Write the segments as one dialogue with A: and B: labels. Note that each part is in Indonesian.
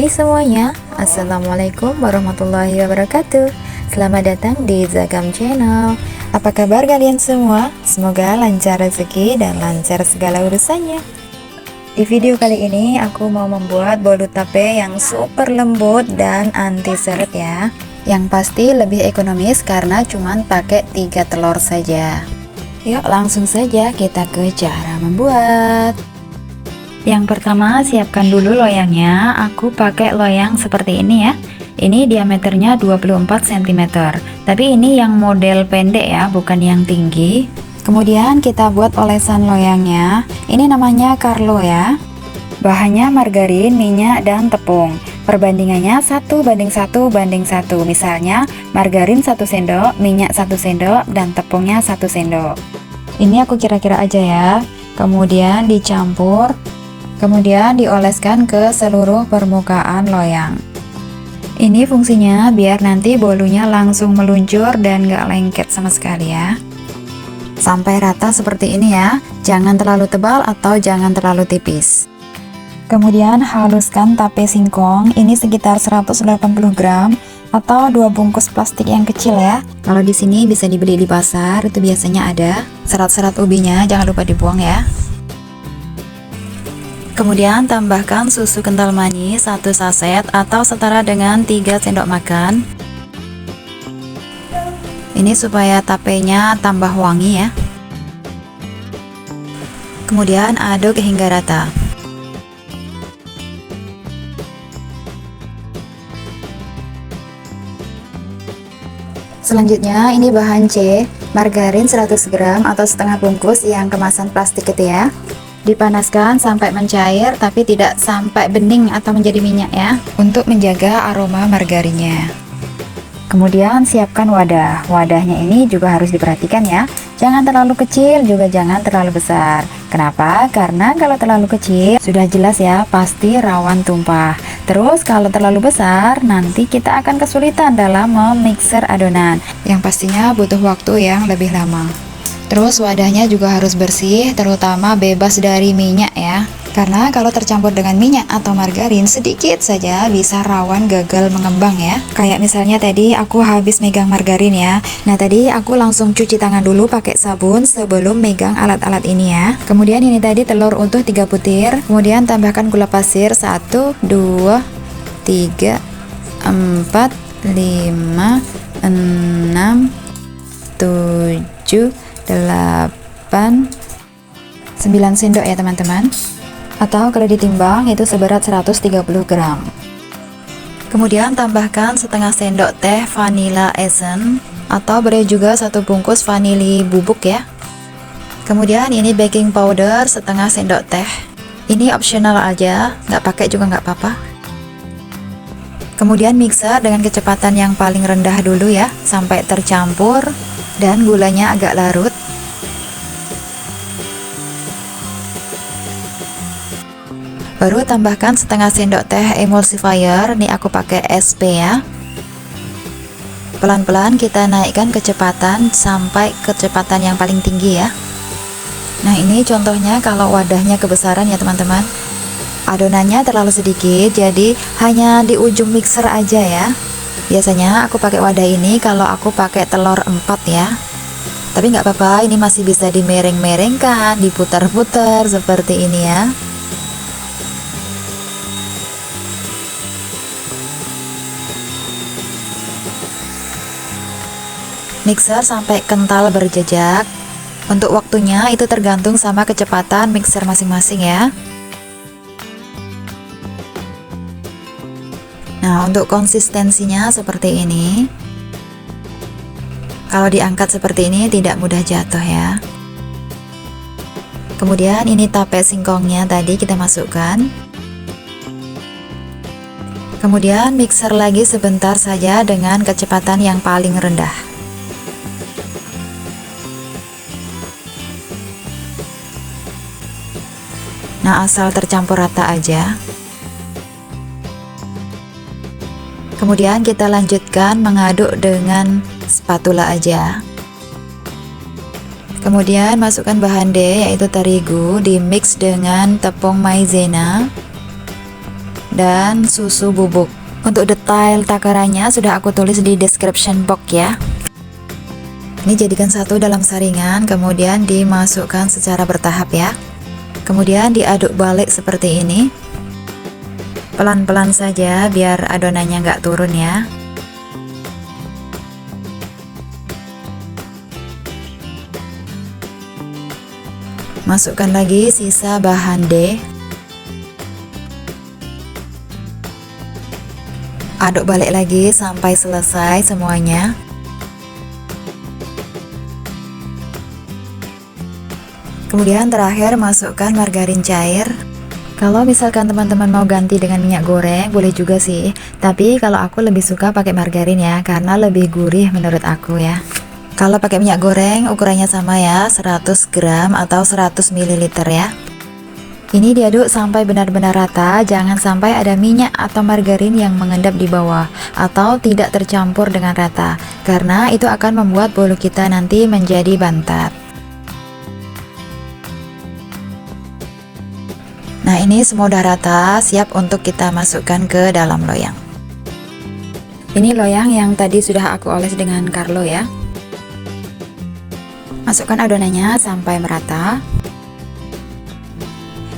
A: Hai semuanya, Assalamualaikum warahmatullahi wabarakatuh. Selamat datang di Zakam Channel. Apa kabar kalian semua? Semoga lancar rezeki dan lancar segala urusannya. Di video kali ini aku mau membuat bolu tape yang super lembut dan anti seret ya. Yang pasti lebih ekonomis karena cuman pakai 3 telur saja. Yuk langsung saja kita ke cara membuat. Yang pertama, siapkan dulu loyangnya. Aku pakai loyang seperti ini ya. Ini diameternya 24 cm. Tapi ini yang model pendek ya, bukan yang tinggi. Kemudian kita buat olesan loyangnya. Ini namanya Carlo ya. Bahannya margarin, minyak, dan tepung. Perbandingannya 1:1:1. Misalnya, margarin 1 sendok, minyak 1 sendok, dan tepungnya 1 sendok. Ini aku kira-kira aja ya. Kemudian dicampur. Kemudian dioleskan ke seluruh permukaan loyang. Ini fungsinya biar nanti bolunya langsung meluncur dan gak lengket sama sekali ya. Sampai rata seperti ini ya. Jangan terlalu tebal atau jangan terlalu tipis. Kemudian haluskan tape singkong. Ini sekitar 180 gram atau 2 bungkus plastik yang kecil ya. Kalau di sini bisa dibeli di pasar, itu biasanya ada. Serat-serat ubinya jangan lupa dibuang ya. Kemudian tambahkan susu kental manis 1 saset atau setara dengan 3 sendok makan. Ini supaya tapenya tambah wangi ya. Kemudian aduk hingga rata. Selanjutnya ini bahan C, margarin 100 gram atau setengah bungkus yang kemasan plastik itu ya. Dipanaskan sampai mencair tapi tidak sampai bening atau menjadi minyak ya, untuk menjaga aroma margarinnya. Kemudian siapkan wadah. Wadahnya ini juga harus diperhatikan ya. Jangan terlalu kecil juga jangan terlalu besar. Kenapa? Karena kalau terlalu kecil sudah jelas ya pasti rawan tumpah. Terus kalau terlalu besar nanti kita akan kesulitan dalam memixer adonan, yang pastinya butuh waktu yang lebih lama. Terus wadahnya juga harus bersih, terutama bebas dari minyak ya. Karena kalau tercampur dengan minyak atau margarin sedikit saja bisa rawan gagal mengembang ya. Kayak misalnya tadi aku habis megang margarin ya. Nah tadi aku langsung cuci tangan dulu pakai sabun sebelum megang alat-alat ini ya. Kemudian ini tadi telur utuh 3 butir. Kemudian tambahkan gula pasir 1, 2, 3, 4, 5, 6, 7, 8, 9 sendok ya teman-teman. Atau kalau ditimbang itu seberat 130 gram. Kemudian tambahkan setengah sendok teh vanilla essence atau boleh juga 1 bungkus vanili bubuk ya. Kemudian ini baking powder setengah sendok teh. Ini optional aja, nggak pakai juga nggak apa-apa. Kemudian mixer dengan kecepatan yang paling rendah dulu ya, sampai tercampur dan gulanya agak larut. Baru tambahkan setengah sendok teh emulsifier. Nih aku pakai SP ya. Pelan-pelan kita naikkan kecepatan sampai kecepatan yang paling tinggi ya. Nah ini contohnya kalau wadahnya kebesaran ya teman-teman. Adonannya terlalu sedikit, jadi hanya di ujung mixer aja ya. Biasanya aku pakai wadah ini kalau aku pakai telur 4 ya. Tapi nggak apa-apa, ini masih bisa dimereng-merengkan, diputar-putar seperti ini ya. Mixer sampai kental berjejak. Untuk waktunya itu tergantung sama kecepatan mixer masing-masing ya. Nah untuk konsistensinya seperti ini. Kalau diangkat seperti ini tidak mudah jatuh ya. Kemudian ini tape singkongnya tadi kita masukkan. Kemudian mixer lagi sebentar saja dengan kecepatan yang paling rendah. Nah asal tercampur rata aja. Kemudian kita lanjutkan mengaduk dengan spatula aja. Kemudian masukkan bahan D yaitu terigu, di mix dengan tepung maizena. dan susu bubuk. Untuk detail takarannya sudah aku tulis di description box ya. Ini jadikan satu dalam saringan, kemudian dimasukkan secara bertahap ya. Kemudian diaduk balik seperti ini. Pelan-pelan saja biar adonannya nggak turun ya. Masukkan lagi sisa bahan D. Aduk balik lagi sampai selesai semuanya. Kemudian terakhir masukkan margarin cair. Kalau misalkan teman-teman mau ganti dengan minyak goreng boleh juga sih, tapi kalau aku lebih suka pakai margarin ya, karena lebih gurih menurut aku ya. Kalau pakai minyak goreng ukurannya sama ya, 100 gram atau 100 ml ya. Ini diaduk sampai benar-benar rata, jangan sampai ada minyak atau margarin yang mengendap di bawah atau tidak tercampur dengan rata, karena itu akan membuat bolu kita nanti menjadi bantat. Nah, ini semua udah rata, siap untuk kita masukkan ke dalam loyang. Ini loyang yang tadi sudah aku oles dengan Carlo ya. Masukkan adonannya sampai merata.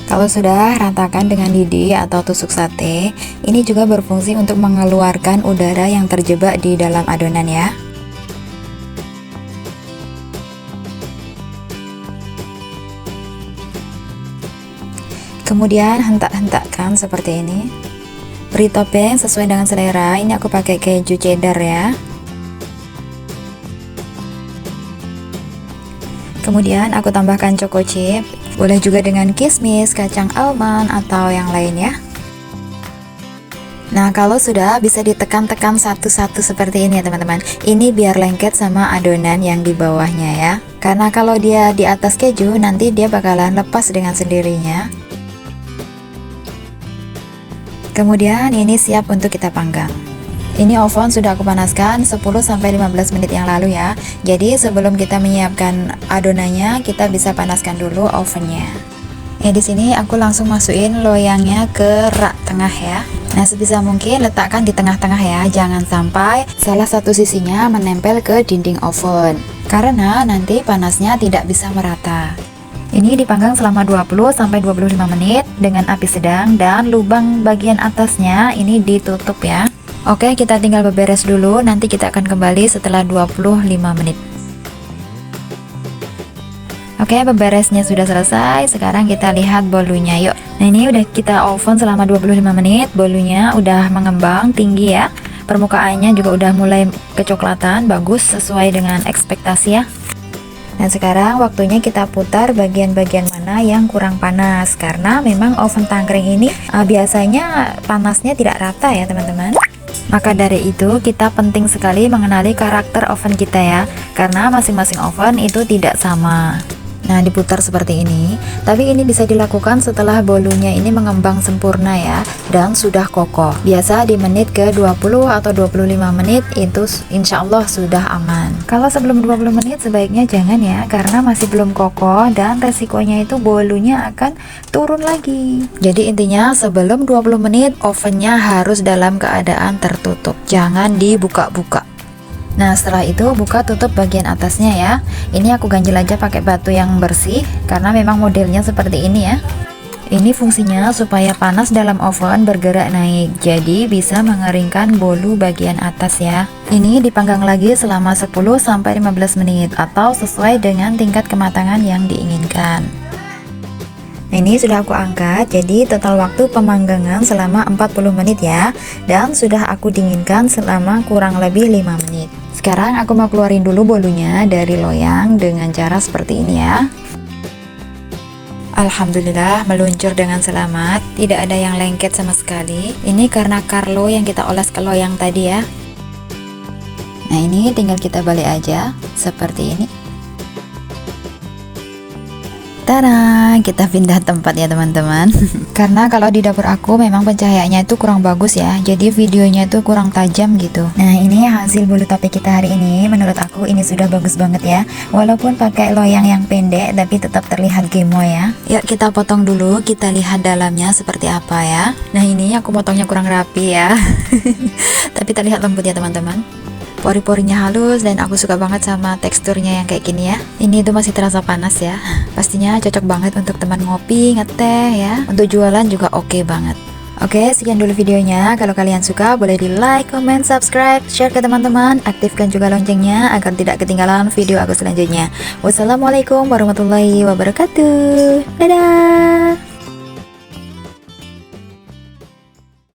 A: Kalau sudah, ratakan dengan lidi atau tusuk sate. Ini juga berfungsi untuk mengeluarkan udara yang terjebak di dalam adonan ya. Kemudian hentak-hentakkan seperti ini. Beri topping sesuai dengan selera. Ini aku pakai keju cheddar ya. Kemudian aku tambahkan choco chip, boleh juga dengan kismis, kacang almond, atau yang lain ya. Nah, kalau sudah bisa ditekan-tekan satu-satu seperti ini ya teman-teman. Ini biar lengket sama adonan yang di bawahnya ya. Karena kalau dia di atas keju, nanti dia bakalan lepas dengan sendirinya. Kemudian ini siap untuk kita panggang. Ini oven sudah aku panaskan 10-15 menit yang lalu ya. Jadi sebelum kita menyiapkan adonannya, kita bisa panaskan dulu ovennya. Ya, di sini aku langsung masukin loyangnya ke rak tengah ya. Nah, sebisa mungkin letakkan di tengah-tengah ya. Jangan sampai salah satu sisinya menempel ke dinding oven, karena nanti panasnya tidak bisa merata. Ini dipanggang selama 20-25 menit dengan api sedang, dan lubang bagian atasnya ini ditutup ya. Oke, kita tinggal beberes dulu, nanti kita akan kembali setelah 25 menit. Oke, beberesnya sudah selesai. Sekarang kita lihat bolunya yuk. Nah, ini udah kita oven selama 25 menit. Bolunya udah mengembang tinggi ya. Permukaannya juga udah mulai kecoklatan, bagus sesuai dengan ekspektasi ya. Dan sekarang waktunya kita putar bagian-bagian mana yang kurang panas, karena memang oven tangkring ini biasanya panasnya tidak rata ya teman-teman. Maka dari itu kita penting sekali mengenali karakter oven kita ya, karena masing-masing oven itu tidak sama. Nah, diputar seperti ini, tapi ini bisa dilakukan setelah bolunya ini mengembang sempurna ya, dan sudah kokoh. Biasa di menit ke 20 atau 25 menit itu insya Allah sudah aman. Kalau sebelum 20 menit sebaiknya jangan ya, karena masih belum kokoh dan resikonya itu bolunya akan turun lagi. Jadi intinya sebelum 20 menit ovennya harus dalam keadaan tertutup, jangan dibuka-buka. Nah, setelah itu buka tutup bagian atasnya ya. Ini aku ganjel aja pakai batu yang bersih, karena memang modelnya seperti ini ya. Ini fungsinya supaya panas dalam oven bergerak naik, jadi bisa mengeringkan bolu bagian atas ya. Ini dipanggang lagi selama 10-15 menit atau sesuai dengan tingkat kematangan yang diinginkan. Ini sudah aku angkat, jadi total waktu pemanggangan selama 40 menit ya, dan sudah aku dinginkan selama kurang lebih 5 menit. Sekarang aku mau keluarin dulu bolunya dari loyang dengan cara seperti ini ya. Alhamdulillah meluncur dengan selamat, tidak ada yang lengket sama sekali. Ini karena Carlo yang kita oles ke loyang tadi ya. Nah, ini tinggal kita balik aja seperti ini. Tada, kita pindah tempat ya teman-teman. Karena kalau di dapur aku memang pencahayaannya itu kurang bagus ya, jadi videonya itu kurang tajam gitu. Nah, ini hasil bulu topik kita hari ini. Menurut aku ini sudah bagus banget ya, walaupun pakai loyang yang pendek tapi tetap terlihat gemoy ya. Yuk kita potong dulu, kita lihat dalamnya seperti apa ya. Nah, ini aku potongnya kurang rapi ya. Tapi terlihat lembut ya teman-teman. Pori-porinya halus dan aku suka banget sama teksturnya yang kayak gini ya. Ini tuh masih terasa panas ya. Pastinya cocok banget untuk teman ngopi, ngeteh ya. Untuk jualan juga oke banget. Oke, sekian dulu videonya. Kalau kalian suka boleh di like, comment, subscribe, share ke teman-teman, aktifkan juga loncengnya agar tidak ketinggalan video aku selanjutnya. Wassalamualaikum warahmatullahi wabarakatuh. Dadah.